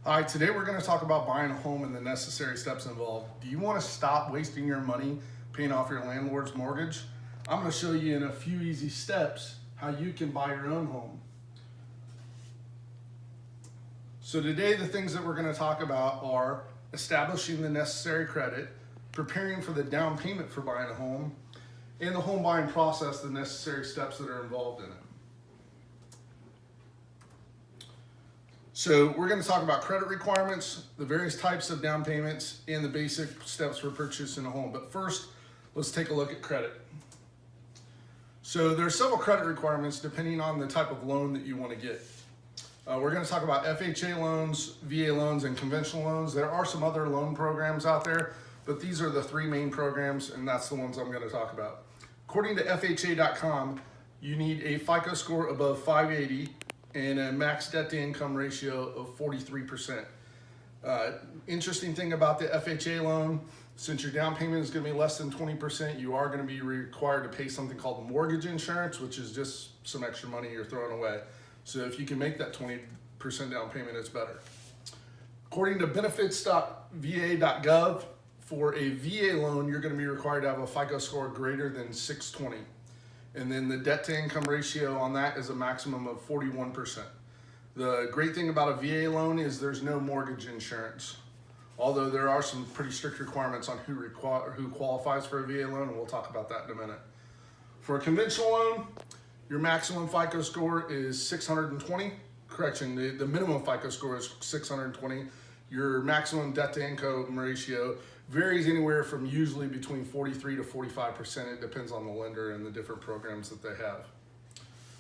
Hi, today we're going to talk about buying a home and the necessary steps involved. Do you want to stop wasting your money paying off your landlord's mortgage? I'm going to show you in a few easy steps how you can buy your own home. So today the things that we're going to talk about are establishing the necessary credit, preparing for the down payment for buying a home, and the home buying process, the necessary steps that are involved in it. So we're going to talk about credit requirements, the various types of down payments, and the basic steps for purchasing a home. But first, let's take a look at credit. So there are several credit requirements depending on the type of loan that you want to get. We're going to talk about FHA loans, VA loans, and conventional loans. There are some other loan programs out there, but these are the three main programs, and that's the ones I'm going to talk about. According to FHA.com, you need a FICO score above 580 and a max debt to income ratio of 43%. Interesting thing about the FHA loan, since your down payment is going to be less than 20%, you are going to be required to pay something called mortgage insurance, which is just some extra money you're throwing away. So if you can make that 20% down payment, it's better. According to benefits.va.gov, for a VA loan, you're going to be required to have a FICO score greater than 620. And then the debt to income ratio on that is a maximum of 41%. The great thing about a VA loan is there's no mortgage insurance, although there are some pretty strict requirements on who qualifies for a VA loan, and we'll talk about that in a minute. For a conventional loan, your maximum FICO score is 620. Correction, the minimum FICO score is 620. Your maximum debt to income ratio varies anywhere from usually between 43 to 45%. It depends on the lender and the different programs that they have.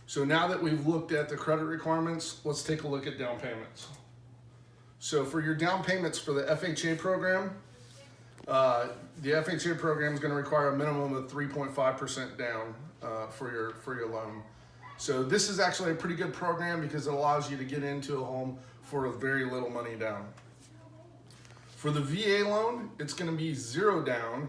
So now that we've looked at the credit requirements, let's take a look at down payments. So for your down payments for the FHA program, the FHA program is going to require a minimum of 3.5% down for your loan. So this is actually a pretty good program because it allows you to get into a home for very little money down. For the VA loan, it's going to be zero down.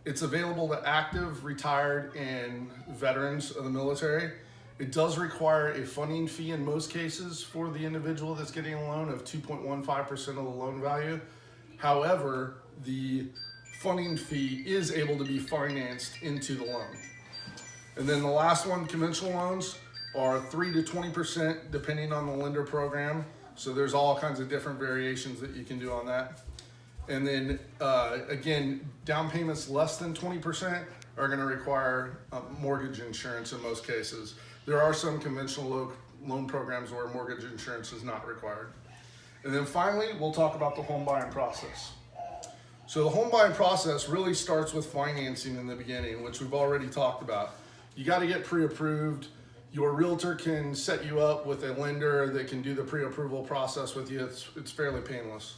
It's available to active, retired, and veterans of the military. It does require a funding fee in most cases for the individual that's getting a loan of 2.15% of the loan value. However, the funding fee is able to be financed into the loan. And then the last one, conventional loans, are 3 to 20% depending on the lender program. So there's all kinds of different variations that you can do on that. And then again, down payments less than 20% are going to require mortgage insurance in most cases. There are some conventional loan programs where mortgage insurance is not required. And then finally, we'll talk about the home buying process. So the home buying process really starts with financing in the beginning, which we've already talked about. You got to get pre-approved. Your realtor can set you up with a lender that can do the pre-approval process with you. It's fairly painless.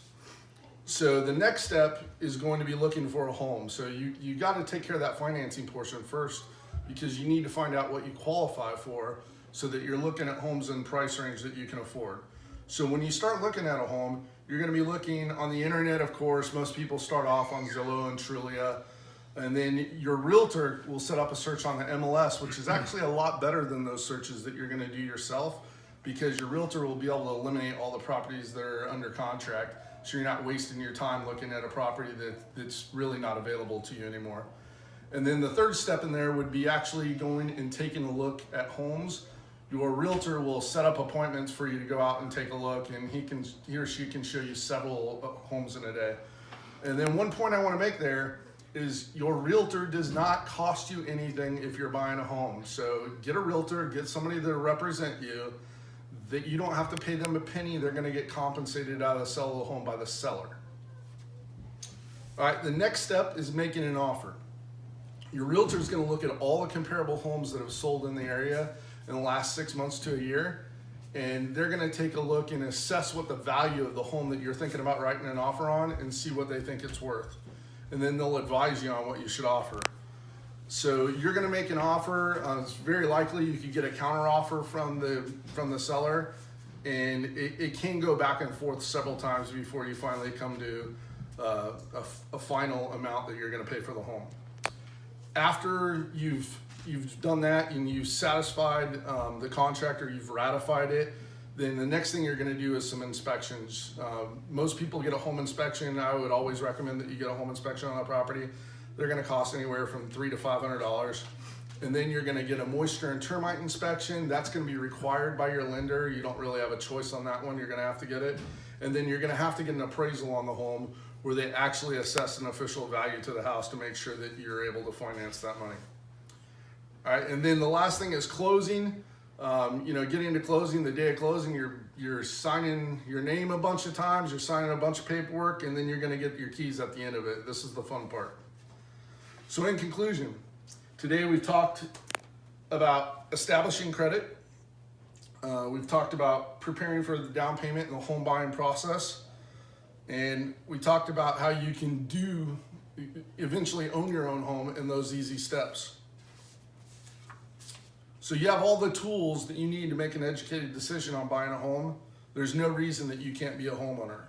So the next step is going to be looking for a home. So you got to take care of that financing portion first because you need to find out what you qualify for so that you're looking at homes in price range that you can afford. So when you start looking at a home, you're going to be looking on the internet, of course. Most people start off on Zillow and Trulia. And then your realtor will set up a search on the MLS, which is actually a lot better than those searches that you're going to do yourself because your realtor will be able to eliminate all the properties that are under contract. So you're not wasting your time looking at a property that's really not available to you anymore. And then the third step in there would be actually going and taking a look at homes. Your realtor will set up appointments for you to go out and take a look, and he or she can show you several homes in a day. And then one point I want to make there is your realtor does not cost you anything if you're buying a home. So get a realtor, get somebody to represent you, that you don't have to pay them a penny. They're going to get compensated out of the sale of the home by the seller. All right, the next step is making an offer. Your realtor is going to look at all the comparable homes that have sold in the area in the last 6 months to a year, and they're going to take a look and assess what the value of the home that you're thinking about writing an offer on and see what they think it's worth. And then they'll advise you on what you should offer. So you're going to make an offer. It's very likely you could get a counter offer from the seller, and it can go back and forth several times before you finally come to a final amount that you're going to pay for the home. After you've done that and you've satisfied the contractor, you've ratified it, Then the next thing you're going to do is some inspections. Most people get a home inspection. I would always recommend that you get a home inspection on a property. They're going to cost anywhere from $300 to $500. And then you're going to get a moisture and termite inspection. That's going to be required by your lender. You don't really have a choice on that one. You're going to have to get it. And then you're going to have to get an appraisal on the home where they actually assess an official value to the house to make sure that you're able to finance that money. All right, and then the last thing is closing. Getting to closing, the day of closing, you're signing your name a bunch of times, you're signing a bunch of paperwork, and then you're going to get your keys at the end of it. This is the fun part. So in conclusion, today we've talked about establishing credit. We've talked about preparing for the down payment in the home buying process. And we talked about how you can eventually own your own home in those easy steps. So you have all the tools that you need to make an educated decision on buying a home. There's no reason that you can't be a homeowner.